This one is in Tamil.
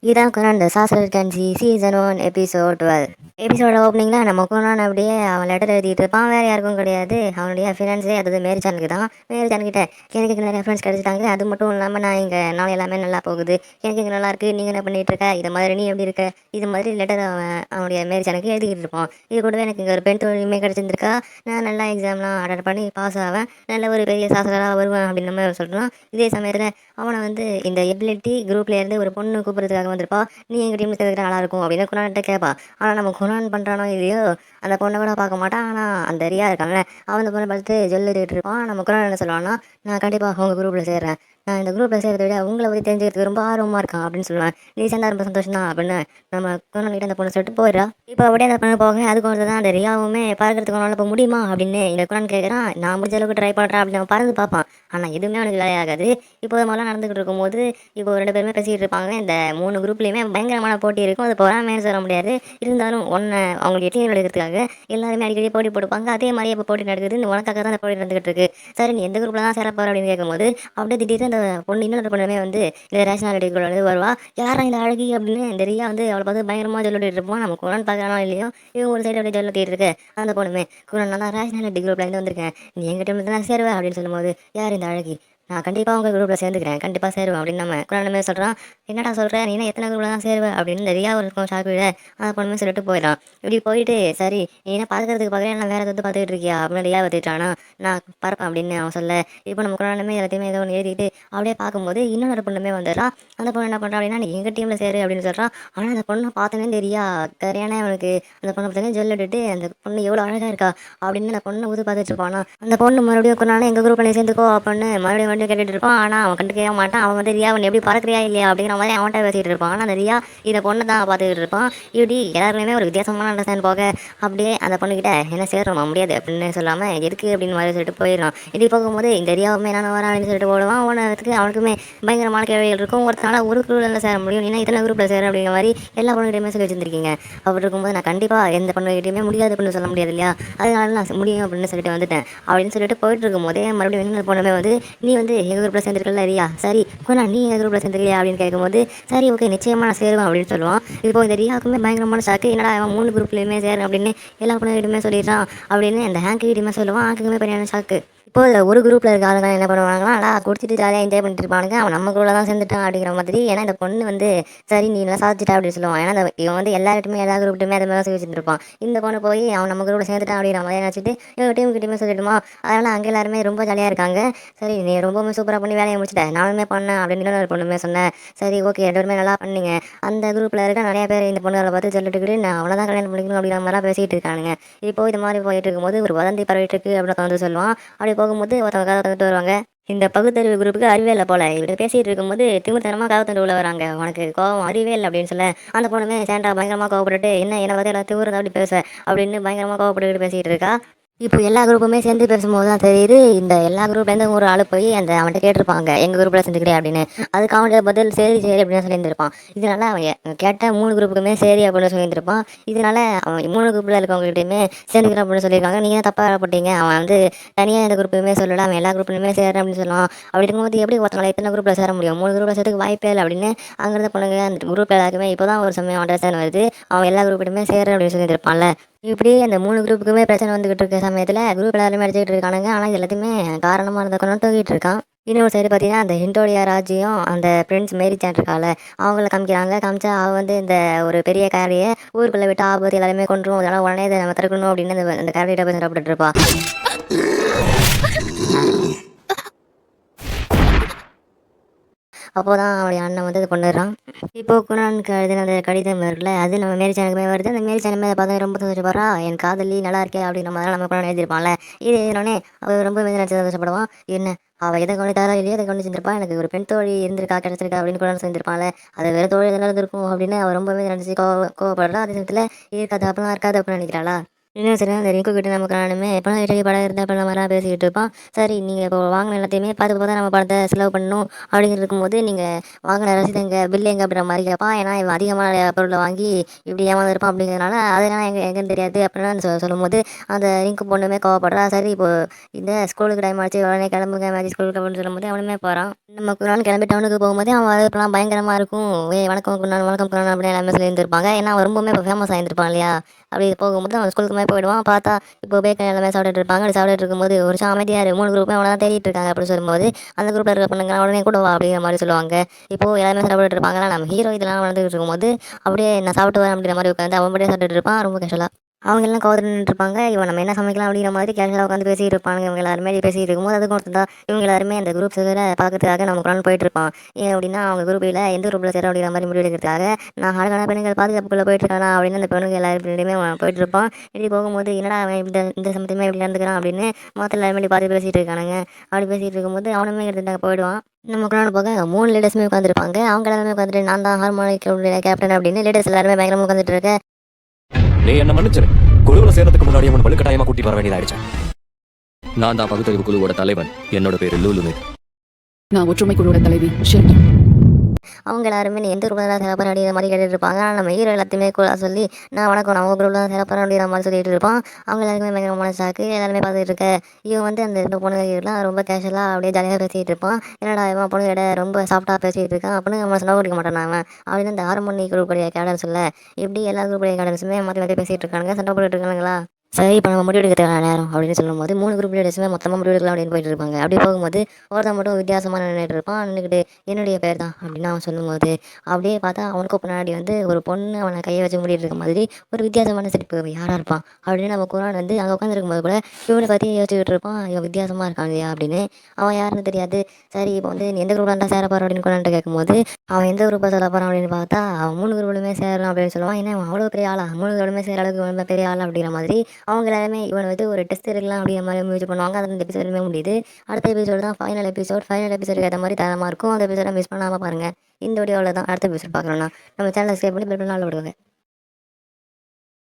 இதான் குரான் இந்த சாஸ்திரர் கன்சி சீசன் 1 எபிசோட் 12. எபிசோட ஓப்பனிங்கில் நம்ம குரான் அப்படியே அவன் லெட்டர் எழுதிட்டு இருப்பான். வேறு யாருக்கும் கிடையாது, அவனுடைய ஃபினான்ஸே அது மேரிச்சானுக்கு தான். மேரிச்சான்கிட்ட எனக்கு நிறைய ஃப்ரெண்ட்ஸ் கிடச்சிட்டாங்க, அது மட்டும் இல்லாமல் நான் இங்கே நாள் எல்லாமே நல்லா போகுது, எனக்கு இங்கே நல்லா இருக்குது, நீங்கள் என்ன பண்ணிகிட்டு இருக்க, இது மாதிரி நீ எப்படி இருக்க, இது மாதிரி லெட்டர் அவனுடைய மேரிச்சானுக்கு எழுதிக்கிட்டு இருப்பான். இது கூடவே எனக்கு இங்கே ஒரு பெண் தொழிலுமே கிடச்சிருந்துருக்கா, நான் நல்லா எக்ஸாம்லாம் அட்டன் பண்ணி பாஸ் ஆவேன், நல்ல ஒரு பெரிய சாஸ்திரராக வருவேன் அப்படின்னு நம்ம சொல்கிறான். இதே சமயத்தில் அவனை வந்து இந்த எபிலிட்டி குரூப்லேருந்து ஒரு பொண்ணு கூப்பிட்றதுக்காக வந்திருப்பா. நீ எங்கள் டீமில் சேர்த்துக்கிற நல்லா இருக்கும் அப்படின்னு குரான்கிட்ட கேட்பா. ஆனால் நம்ம குரான் பண்ணுறானோ இல்லையோ அந்த பொண்ணை கூட பார்க்க மாட்டான். ஆனால் அந்த ரியா இருக்கான்ல, அவன் அந்த பொண்ணை பார்த்து சொல்லிட்டு இருப்பான். நம்ம குரான் என்ன சொல்லுவான்னா, நான் கண்டிப்பாக உங்கள் குரூப்பில் சேர்றேன், நான் இந்த குரூப்பில் சேர்றதை விட உங்களை பற்றி தெரிஞ்சுக்கிறதுக்கு ரொம்ப ஆர்வமாக இருக்கான் அப்படின்னு சொல்லுவேன். நீ சேர்ந்தா ரொம்ப சந்தோஷம் தான் அப்படின்னு நம்ம குரான் கிட்ட அந்த பொண்ணை சொல்லிட்டு போயிடுறா. இப்போ அப்படியே அந்த பொண்ணு போக அதுக்கு வந்து தான் அந்த ரியாவுமே பறக்கிறதுக்கு உன்னால இப்போ முடியுமா அப்படின்னு இந்த குரான் கேட்குறான். நான் முடிஞ்ச அளவுக்கு ட்ரை பண்ணுறேன் அப்படின்னு அவன் பறந்து பார்ப்பான். ஆனால் எதுவுமே அவனுக்கு வேலையாகாது. இப்போ இது மாதிரிலாம் நடந்துகிட்டு இருக்கும்போது இப்போ 2 பேருமே பேசிக்கிட்டு இருப்பாங்க. இந்த 3 குரூப்லேயுமே பயங்கரமான போட்டி இருக்கும். அது பொறாமைன்னு சொல்ல முடியாது. இருந்தாலும் அவங்களுடைய டீம் எடுக்கிறதுக்காக எல்லாருமே அடிக்கடி போட்டி போட்டுப்பாங்க. அதே மாதிரி இப்போ போட்டி நடக்குது. இந்த உனக்காக தான் அந்த போட்டி நடந்துகிட்டு இருக்கு. சரி, நீ எந்த குரூப்பில் தான் சேர போகிற அப்படின்னு கேட்கும்போது அப்படியே திடீர்னு அந்த பொண்ணு இன்னொரு பொண்ணுமே வந்து இந்த ரேஷனாலிட்டிக்குள்ள வந்து வருவா. யாரா இந்த அழகி அப்படின்னு இந்த ரியா வந்து அவளை பார்த்து பயங்கரமாக சொல்லிட்டு இருப்போம். நம்ம குரான் பார்க்கறானோ இல்லையோ இவங்க ஒரு சைடு அப்படியே சொல்லிட்டு இருக்கு. அந்த பொண்ணுமே குரான் நான் ரேஷனாலிட்டி குரூப்லேருந்து வந்திருக்கேன், நீ எங்கள் டீமில் தான் சேருவேன் அப்படின்னு சொல்லும்போது யார் இந்த அழகி, நான் கண்டிப்பாக உங்கள் குரூப்பில் சேர்ந்துக்கிறேன், கண்டிப்பாக சேருவேன் அப்படின்னு நம்ம குரானுமே சொல்கிறான். என்னடா சொல்கிறேன், நீ என்ன எத்தனை குரூப்பில் தான் சேருவேன் அப்படின்னு நிறையா ஒரு இருக்கும் ஷாக் விட அந்த பொண்ணுமே சொல்லிட்டு போயிடான். இப்படி போயிட்டு சரி நீ என்ன பார்க்கறதுக்கு பார்க்குறேன், நான் வேறு எதாவது பார்த்துக்கிட்டு இருக்கியா அப்படின்னு ரியா வச்சுட்டானா, நான் பறப்பேன் அப்படின்னு அவன் சொல்ல. இப்போ நம்ம குரானுமே எல்லாத்தையுமே ஏதோ ஒன்று எழுதிட்டு அப்படியே பார்க்கும்போது இன்னொரு பொண்ணுமே வந்துடுறான். அந்த பொண்ணு என்ன பண்ணுறா அப்படின்னா, நீ எங்கள் டீமில் சேரு அப்படின்னு சொல்கிறான். ஆனால் அந்த பொண்ணை பார்த்தோன்னே தெரியா கரையான அவனுக்கு அந்த பொண்ணை பார்த்தோன்னே சொல்லிட்டு அந்த பொண்ணு எவ்வளோ அழகாக இருக்கா அப்படின்னு அந்த பொண்ணை ஊது பார்த்துட்டு இருப்பானா. அந்த பொண்ணு மறுபடியும் குரானே எங்கள் குரூப்பில் சேர்ந்துக்கோ அப்படின்னு மறுபடியும் கேட்டுட்டு இருப்பான். ஆனால் அவன் கண்டுக்கவே மாட்டான். அவன் வந்து ரியா அவன் எப்படி பறக்கிறியா இல்லையா அப்படிங்கிற மாதிரி அவன்கிட்ட பேசிகிட்டு இருப்பான். ஆனால் அந்த ரியா இதை பொண்ணை தான் பார்த்துக்கிட்டு இருப்பான். இப்படி எல்லாருமே ஒரு வித்தியாசமான அண்டர்ஸ்டாண்ட் போக அப்படியே அந்த பொண்ணுக்கிட்ட என்ன சேர்றோமா முடியாது அப்படின்னு சொல்லாமல் எதுக்கு அப்படின்னு மாதிரி சொல்லிட்டு போயிடலாம். இப்படி போகும்போது இந்த ரியாவுமே நான் வரேன் அப்படின்னு சொல்லிட்டு போடுவான். அவனுக்குமே பயங்கரமான கேள்விகள் இருக்கும். ஒருத்தனால ஒரு குரூப்பில் சேர முடியும், ஏன்னா இத்தனை குரூப்பில் சேர அப்படிங்கிற மாதிரி எல்லா பொண்ணுகிட்டையுமே சொல்லி வச்சிருந்துருக்கீங்க. அப்படி இருக்கும்போது நான் கண்டிப்பாக எந்த பொண்ணுகிட்டையுமே முடியாது அப்படின்னு சொல்ல முடியாது இல்லையா, அதனால நான் முடியும் அப்படின்னு சொல்லிட்டு வந்துட்டேன் அப்படின்னு சொல்லிட்டு போயிட்டு இருக்கும் போதே மறுபடியும் இன்னொரு பொண்ணுமே வந்து நீ வந்து எங்கள் குரூப்பில் சேர்ந்துருக்கல ரியா, சரி குணா நீ எங்கள் குரூப்பில் சேர்ந்துருக்கியா அப்படின்னு கேட்கும்போது சரி ஓகே நிச்சயமாக நான் சேருவேன் அப்படின்னு சொல்லுவான். இப்போ இந்த ரியாவுக்குமே பயங்கரமான ஷாக்கு, என்னடா அவன் 3 குரூப்லேயுமே சேரும் அப்படின்னு எல்லா பொண்ணுகிட்டையுமே சொல்லிடுறான் அப்படின்னு அந்த ஹேங்க்கிட்டையுமே சொல்லுவான். ஹேங்க்குமே பெரியான ஷாக்கு. இப்போ இதில் ஒரு குரூப்பில் இருக்க ஆளுங்க என்ன பண்ணுவாங்கன்னா, நல்லா குடிச்சிட்டு ஜாலியாக என்ஜாய் பண்ணிட்டு இருப்பானுங்க, அவன் நம்ம குரூப்பில் தான் சேர்ந்துட்டான் அப்படிங்கிற மாதிரி. ஏன்னா இந்த பொண்ணு வந்து சரி நீ நல்லா சாதிச்சிட்டா அப்படின்னு சொல்லுவான். ஏன்னா இவன் வந்து எல்லாருமே எல்லா குரூப்ட்டுமே அதை மாதிரி சொல்லி வச்சுருப்பான். இந்த பொண்ணு போய் அவன் நம்ம குரூப்பில் சேர்ந்துட்டான் அப்படிங்கிற மாதிரி நினச்சிட்டு இவங்க டீமுக்கிட்டையுமே சொல்லிட்டுமா. அதனால் அங்கே எல்லாருமே ரொம்ப ஜாலியாக இருக்காங்க. சரி நீ ரொம்பவுமே சூப்பராக பண்ணி வேலையை முடிச்சிட்டேன், நானுமே பண்ணேன் அப்படின்னு ஒரு பொண்ணுமே சொன்னேன். சரி ஓகே 2 பேருமே நல்லா பண்ணீங்க. அந்த குரூப்பில் இருக்க நிறைய பேர் இந்த பொண்ணுகளை பார்த்து சொல்லிட்டுக்கிட்டு நான் அவ்வளோதான் கல்யாணம் பண்ணிக்கணும் அப்படிங்கிற மாதிரிலாம் பேசிகிட்டு இருக்கானுங்க. இப்போ இது மாதிரி போயிட்டு இருக்கும்போது ஒரு வதந்தி பரவிட்டு இருக்கு அப்படின்னு வந்து சொல்லுவான். அப்படி போகும்போது ஒருத்தவங்க கதை தந்துட்டு வருவாங்க. இந்த பகுத்தறிவு குரூப்புக்கு அறிவே இல்லை போல, இப்படி பேசிகிட்டு இருக்கும்போது திமுத்தனமாக கதை தண்டு உள்ள வராங்க, உனக்கு கோவம் அறிவே இல்லை அப்படின்னு சொல்ல அந்த பொண்ணுமே சேண்டா பயங்கரமாக கோவப்பட்டுட்டு என்ன வந்து எல்லாம் திமுறதை அப்படி பேச அப்படின்னு பயங்கரமாக கோவப்பட்டுக்கிட்டு பேசிகிட்டு இருக்கா. இப்போ எல்லா குரூப்புமே சேர்ந்து பேசும்போது தான் தெரியுது, இந்த எல்லா குரூப்லேருந்து ஒரு ஆள் போய் அந்த அவன்கிட்ட கேட்டிருப்பாங்க எங்கள் குரூப்பில் சேர்ந்துக்கிறேன் அப்படின்னு. அதுக்கு அவன்கிட்ட பதில் சரி சரி அப்படின்னு சொல்லியிருந்திருப்பான். இதனால அவன் கேட்ட 3 குரூப்புக்குமே சரி அப்படின்னு சொல்லியிருந்திருப்பான். இதனால அவன் 3 குரூப்பில் இருக்கவங்ககிட்டையுமே சேர்ந்துக்கிறேன் அப்படின்னு சொல்லியிருக்காங்க. நீங்கள் தப்பாக போட்டீங்க, அவன் வந்து தனியாக எந்த குரூப்புமே சொல்லலாம், அவன் எல்லா குரூப்லையுமே சேர்றேன் அப்படின்னு சொல்லலாம். அப்படி இருக்கும்போது எப்படி ஒருத்தவங்களை எத்தனை குரூப்பில் சேர முடியும், 3 குரூப்பில் சேர்த்துக்கு வாய்ப்பே இல்லை அப்படின்னு அங்கிருந்த பொண்ணுங்க அந்த குரூப் எல்லாருக்குமே இப்போ தான் ஒரு சமயம் அண்டர்ஸ்டாண்ட் வருது, அவன் எல்லா குரூப்லையுமே சேர்றேன் அப்படின்னு சொல்லியிருப்பான்ல. இப்படி அந்த 3 குரூப்புக்குமே பிரச்சனை வந்துகிட்டு இருக்க சமயத்தில் குரூப் எல்லாருமே அடிச்சுக்கிட்டு இருக்கானுங்க. ஆனால் இது எல்லாத்தையுமே காரணமாக இருந்த கொண்டு தூக்கிட்டு இருக்கான். இன்னொரு சைடு பார்த்தீங்கன்னா அந்த ஹிண்டோலியா ராஜ்யம் அந்த பிரின்ஸ் மேரி சான் இருக்கால, அவங்கள காமிக்கிறாங்க. காமிச்சா அவள் வந்து இந்த ஒரு பெரிய கேரளியை ஊருக்குள்ளே விட்டு ஆபத்து எல்லாருமே கொண்டுரும், அதனால் உடனே இதை நம்ம தடுக்கணும் அப்படின்னு அந்த கேரளியிட்ட போய் சாப்பிட்டுட்டு இருப்பா. அப்போ தான் அவளுடைய அண்ணன் வந்து இது பண்ணிடுறான். இப்போ குணானுக்கு எழுதின அந்த கடிதம் இருக்குல்ல, அது நம்ம மேரி சேனலுக்குமே வருது. அந்த மேரி சேனலுமே பார்த்தா ரொம்ப சந்தோஷப்படுறா, என் காதலி நல்லா இருக்கே அப்படின்ற மாதிரி நம்ம குணான் எழுதியிருப்பான்ல. இது எழுதினோடனே அவள் ரொம்ப நினச்சி சந்தோஷப்படுவான். என்ன அவள் எதை கவனித்தாரோ இல்லையோ அதை கவனிச்சிருந்திருப்பா, எனக்கு ஒரு பெண் தோழி இருந்திருக்கா கிடச்சிருக்கா அப்படின்னு குணான் சொல்லியிருப்பான்ல. அது வேறு தோழி எதனா இருந்திருக்கும் அப்படின்னு அவள் ரொம்பவே நினச்சி கோவப்படுறா. அதே சமயத்தில் இருக்காது அப்படிலாம் இருக்காது அப்படின்னு நினைக்கிறாளா. இன்னும் சரி அந்த ரிங்கு கிட்ட நம்ம காணுமே எப்போலாம் வீட்டுக்கு படம் இருந்தால் இப்போ நம்மலாம் பேசிக்கிட்டு இருப்பான். சரி நீங்கள் இப்போ வாங்கின எல்லாத்தையுமே பார்த்து பார்த்து நம்ம பணத்தை செலவு பண்ணணும் அப்படின்னு இருக்கும்போது நீங்கள் வாங்கின ரசீது எங்க பில் எங்க அப்படின்ற மாதிரி கேட்பான். ஏன்னா இவன் அதிகமான பொருளை வாங்கி இப்படி ஏமாந்துருப்பான் அப்படிங்கிறதுனால அதெல்லாம் எங்கேன்னு தெரியாது அப்படின்னு சொல்லும்போது அந்த ரிங்கு பொண்ணுமே கோவப்படுறா. சரி இப்போ இந்த ஸ்கூலுக்கு டைம் ஆச்சு உடனே கிளம்புங்க மேஜிக் ஸ்கூலுக்கு அப்படின்னு சொல்லும்போது அவனுமே போகிறான். நம்ம குரான் கிளம்பி டவுனுக்கு போகும்போது அவன் வரப்பெல்லாம் பயங்கரமாக இருக்கும். வணக்கம் குரான் வணக்கம் குரான் அப்படின்னு எல்லாமே சொல்லியிருந்திருப்பாங்க. ஏன்னா அவன் ரொம்பவுமே இப்போ ஃபேமஸ் ஆகியிருப்பான் இல்லையா. அப்படி போகும்போது அவன் ஸ்கூலுக்கு மாதிரி போயிடுவான். பார்த்தா இப்போ பேக்கரி எல்லாமே சாப்பிட்டுட்டு இருப்பாங்க. அப்படி சாப்பிட்டுட்டு இருக்கும்போது ஒரு நிமிஷம் அமைதியாக இரு 3 குரூப்பும் அவனை தான் தேடிட்டு இருக்காங்க அப்படின்னு சொல்லும்போது அந்த குரூப்பில் இருக்க பொண்ணுங்க உடனே கூட வா அப்படிங்கிற மாதிரி சொல்லுவாங்க. இப்போ எல்லாருமே சாப்பிட்டுட்டு இருப்பாங்களா நம்ம ஹீரோ இதெல்லாம் நடந்துகிட்டு இருக்கும்போது அப்படியே நான் சாப்பிட்டு வரேன் அப்படிங்கிற மாதிரி உட்காந்து அவன் அப்படியே சாப்பிட்டுட்டு இருப்பான் ரொம்ப கேஷுவலாக. அவங்க எல்லாம் கோவத்தில் நின்றுருப்பாங்க. இவன் நம்ம என்ன சமைக்கலாம் அப்படிங்கிற மாதிரி கேஷுவலாக உட்காந்து பேசிட்டு இருப்பாங்க. இவங்க எல்லாருமே பேசிட்டு இருக்கும்போது அதுக்கு ஒருத்தன் தான் இவங்க எல்லாருமே அந்த குரூப் சேர பார்க்கறதுக்காக நம்ம குரான் போயிட்டு இருப்பான். ஏன் அப்படின்னா அவங்க குரூப்பில் எந்த குரூப்பில் சேர அப்படிங்கிற மாதிரி முடிவு எடுக்கிறதுக்காக நான் அழகான பெண்கள் பாதுகாப்புக்குள்ளே போயிட்டு இருக்கானா அப்படின்னு அந்த பெண்ணுங்க எல்லாருமே போயிட்டு இருப்பான். இப்படி போகும்போது என்னடா அவன் இந்த இந்த சமயத்துமே இப்படி நடந்துக்கிறான் அப்படின்னு மொத்தம் எல்லாருமே பார்த்து பேசிட்டு இருக்கானுங்க. அப்படி பேசிட்டு இருக்கும்போது அவனுமே எடுத்துட்டு போயிடுவான். நம்ம குரான் போக 3 லேடர்ஸுமே உட்காந்துருப்பாங்க. அவங்க எல்லாருமே உட்காந்துட்டு நான் தான் ஹார்மோனிக் கேப்டன் அப்படின்னு லேடர்ஸ் எல்லாருமே பயங்கரமாக உட்காந்துட்டு இருக்க. நீ என்ன மன்னிச்சிரு. குழுவுல சேர்றதுக்கு முன்னாடியே உன் வலுக்கட்டாயமா கூட்டி வர வேண்டியதாயிடுச்சு. நான் தான் பகுத்தறிவு குழுவோட தலைவன். என்னோட பேரு லூலுனு. நான் ஒற்றுமை குழுவோட தலைவி ஷெர்னி. அவங்க எல்லாருமே நீ எந்த குரூப்பில் தான் சேரப்போற அப்படிங்கிற மாதிரி கேட்டுட்டு இருப்பாங்க. ஆனால் நம்ம ஹீரோ எல்லாத்தையுமே கூலா சொல்லி நான் வணக்கம் நான் உங்கள் குரூப்பில் தான் சேரப்போறேன் அப்படிங்கிற மாதிரி சொல்லிட்டு இருப்பான். அவங்க எல்லாருமே பயங்கரமான சாக்கு எல்லாருமே பார்த்துட்டு இருக்க. இவன் வந்து அந்த 2 பொண்ணுங்கலாம் ரொம்ப கேஷுவலாக அப்படியே ஜாலியாக பேசிகிட்டு இருப்பான். என்னடா இவன் பொண்ணுகிட்ட ரொம்ப சாஃப்டாக பேசிகிட்டு இருக்கான் அப்படின்னு நம்ம சொன்ன கொடுக்க மாட்டான் அவன் அப்படின்னு இந்த ஹார்மோனி குரூப்புடைய கேப்டன் சொல்ல இப்படி எல்லா குரூப்புடைய கேப்டன்ஸுமே மாற்றி மாற்றி பேசிகிட்டு இருக்காங்க சண்டை போட்டுட்டு இருக்காங்களா. சரி இப்போ நம்ம முடிவு எடுக்கிற நேரம் அப்படின்னு சொல்லும்போது 3 குரூப் லீடர்ஸுமே மொத்தமாக முடிவு எடுக்கலாம் அப்படின்னு போயிட்டு இருப்பாங்க. அப்படி போகும்போது ஒருத்தன் மட்டும் வித்தியாசமாக நின்றுட்டு இருப்பான். நின்றுக்கிட்டு என்னுடைய பேர் தான் அப்படின்னு அவன் சொல்லும்போது அப்படியே பார்த்தா அவனுக்கு பின்னாடி வந்து ஒரு பொண்ணு அவனை கையை வச்சு முடிட்டு இருக்க மாதிரி ஒரு வித்தியாசமான சிரிப்பு யாராக இருப்பான் அப்படின்னு நம்ம குரான் வந்து அங்கே உட்காந்துருக்கும்போது கூட இவனை பற்றி யோசிச்சுக்கிட்டு இருப்பான். இவன் வித்தியாசமாக இருக்கான் இல்லையா அப்படின்னு அவன் யாருன்னு தெரியாது. சரி இப்போ வந்து நீ எந்த குரூப்ல சேர போகிற அப்படின்னு குரான்ட்டு கேட்கும்போது அவன் எந்த குரூப்பை சொல்ல போகிறான் அப்படின்னு பார்த்தா அவன் 3 குரூப்லுமே சேரலாம் அப்படின்னு சொல்லுவான். ஏன்னா அவன் அவ்வளோ பெரிய ஆளா 3 குரூப்லுமே சேர அளவுக்கு ரொம்ப பெரிய ஆளா அப்படிங்கிற மாதிரி அவங்க எல்லாருமே இவனை வந்து ஒரு டெஸ்ட் எடுக்கலாம் அப்படிங்கிற மாதிரி முயற்சி பண்ணுவாங்க. அது அந்த எபிசோடுமே முடியுது. அடுத்த எபிசோடு தான் ஃபைனல் எபிசோட். ஃபைனல் எபிசோடுக்கு ஏற்ற மாதிரி தரமாக இருக்கும். அந்த எபிசோட மிஸ் பண்ணாமல் பாருங்கள். இந்த வீடியோவில் தான் அடுத்த எபிசோட் பார்க்கணும்னா நம்ம சேனலை சப்ஸ்கிரைப் பண்ணி பெல் பட்டனை ஆல் போடுங்க.